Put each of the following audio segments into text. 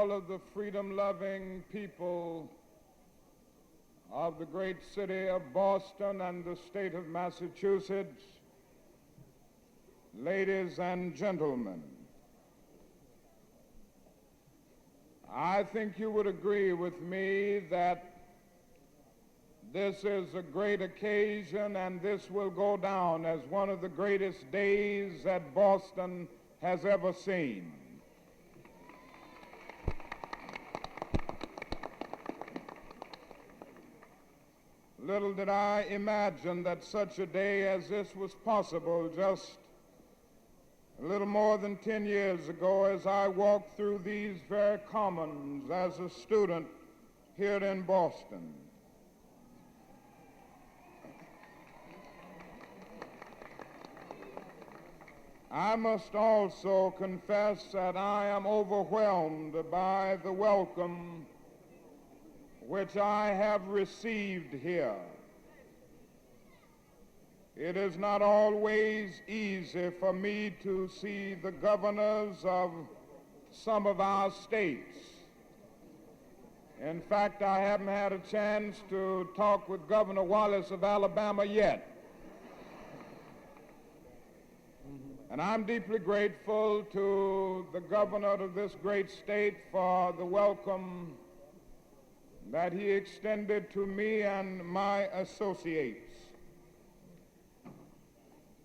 all of the freedom-loving people of the great city of Boston and the state of Massachusetts, ladies and gentlemen, I think you would agree with me that this is a great occasion, and this will go down as one of the greatest days that Boston has ever seen. Little did I imagine that such a day as this was possible just a little more than 10 years ago as I walked through these very commons as a student here in Boston. I must also confess that I am overwhelmed by the welcome which I have received here. It is not always easy for me to see the governors of some of our states. In fact, I haven't had a chance to talk with Governor Wallace of Alabama yet. And I'm deeply grateful to the governor of this great state for the welcome that he extended to me and my associates.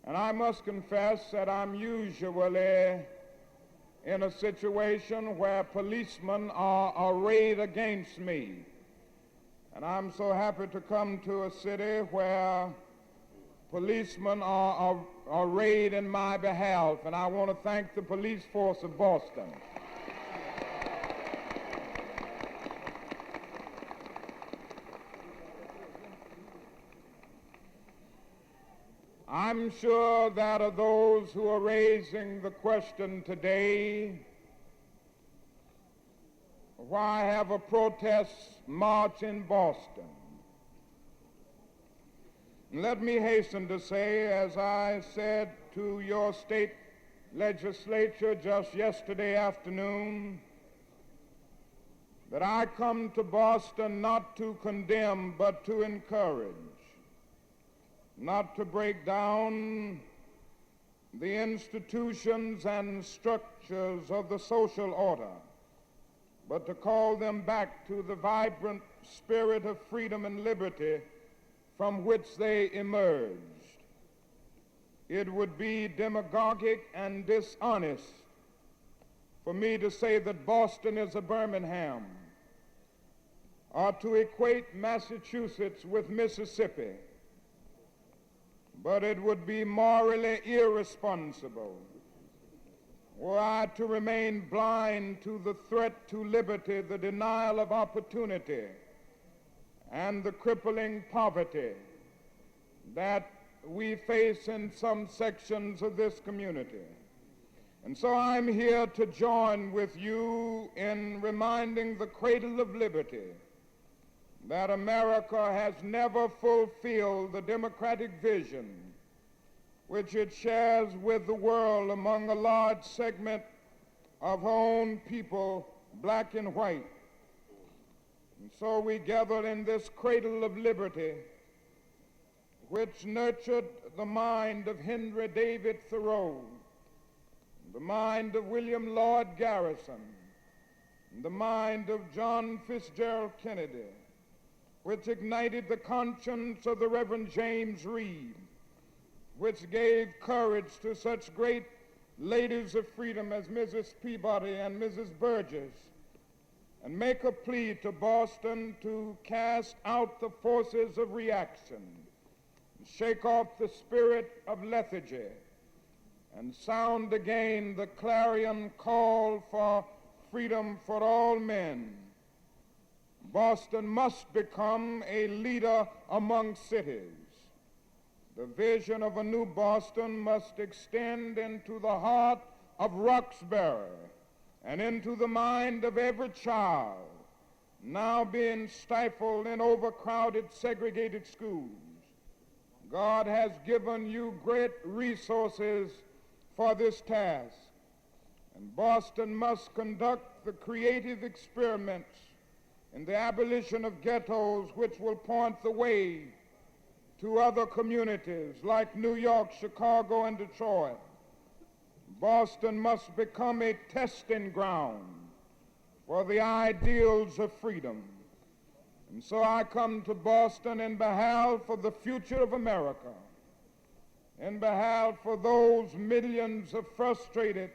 And I must confess that I'm usually in a situation where policemen are arrayed against me. And I'm so happy to come to a city where policemen are arrayed in my behalf, and I want to thank the police force of Boston. I'm sure that of those who are raising the question today, why have a protest march in Boston? Let me hasten to say, as I said to your state legislature just yesterday afternoon, that I come to Boston not to condemn but to encourage, not to break down the institutions and structures of the social order, but to call them back to the vibrant spirit of freedom and liberty from which they emerged. It would be demagogic and dishonest for me to say that Boston is a Birmingham, or to equate Massachusetts with Mississippi, but it would be morally irresponsible were I to remain blind to the threat to liberty, the denial of opportunity, and the crippling poverty that we face in some sections of this community. And so I'm here to join with you in reminding the cradle of liberty that America has never fulfilled the democratic vision which it shares with the world among a large segment of her own people, black and white. And so we gather in this cradle of liberty, which nurtured the mind of Henry David Thoreau, the mind of William Lloyd Garrison, the mind of John Fitzgerald Kennedy, which ignited the conscience of the Reverend James Reed, which gave courage to such great ladies of freedom as Mrs. Peabody and Mrs. Burgess, and make a plea to Boston to cast out the forces of reaction, shake off the spirit of lethargy, and sound again the clarion call for freedom for all men. Boston must become a leader among cities. The vision of a new Boston must extend into the heart of Roxbury and into the mind of every child now being stifled in overcrowded, segregated schools. God has given you great resources for this task, And Boston must conduct the creative experiments in the abolition of ghettos which will point the way to other communities like New York, Chicago, and Detroit. Boston must become a testing ground for the ideals of freedom. And so I come to Boston in behalf of the future of America, in behalf of those millions of frustrated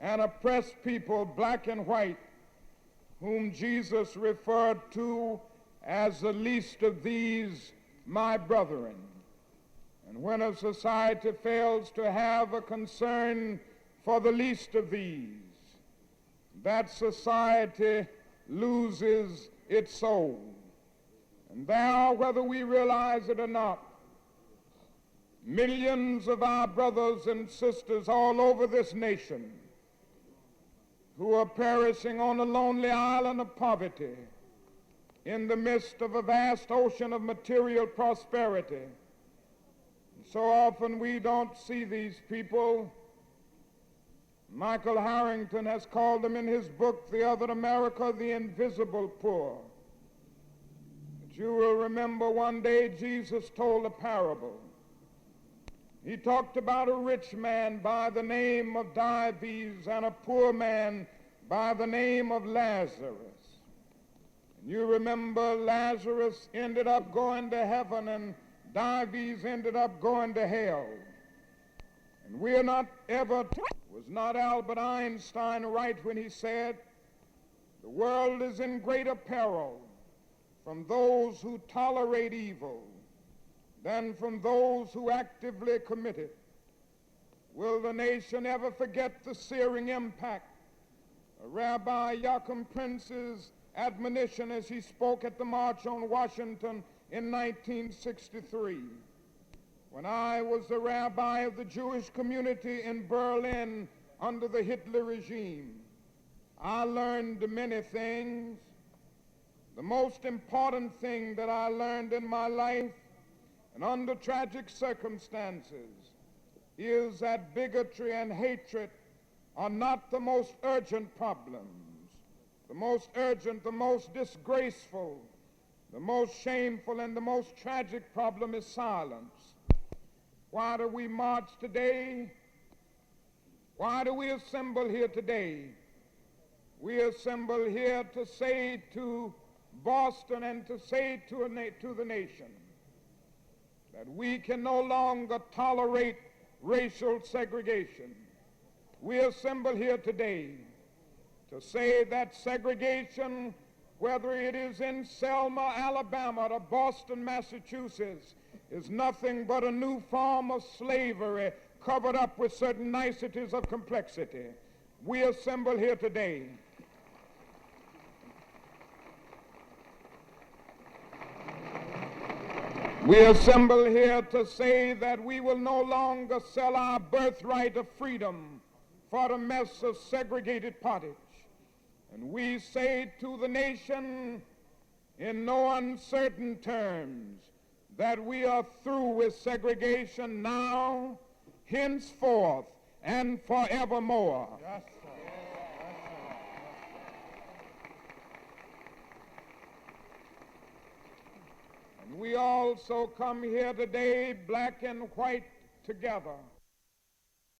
and oppressed people, black and white, whom Jesus referred to as the least of these, my brethren. And when a society fails to have a concern for the least of these, that society loses its soul. And there are, whether we realize it or not, millions of our brothers and sisters all over this nation who are perishing on a lonely island of poverty in the midst of a vast ocean of material prosperity. So often we don't see these people. Michael Harrington has called them in his book, The Other America, the invisible poor. But you will remember one day Jesus told a parable. He talked about a rich man by the name of Dives and a poor man by the name of Lazarus. And you remember Lazarus ended up going to heaven and Dives ended up going to hell. And we are not ever, was not Albert Einstein right when he said, the world is in greater peril from those who tolerate evil than from those who actively commit it. Will the nation ever forget the searing impact of Rabbi Joachim Prince's admonition as he spoke at the March on Washington in 1963? When I was the rabbi of the Jewish community in Berlin under the Hitler regime, I learned many things. The most important thing that I learned in my life and under tragic circumstances is that bigotry and hatred are not the most urgent problems. The most urgent, the most disgraceful, the most shameful, and the most tragic problem is silence. Why do we march today? Why do we assemble here today? We assemble here to say to Boston and to say to the nation that we can no longer tolerate racial segregation. We assemble here today to say that segregation, whether it is in Selma, Alabama, or Boston, Massachusetts, is nothing but a new form of slavery covered up with certain niceties of complexity. We assemble here today We assemble here to say that we will no longer sell our birthright of freedom for a mess of segregated pottage. And we say to the nation in no uncertain terms that we are through with segregation now, henceforth, and forevermore. Yes, sir. And we also come here today, black and white together,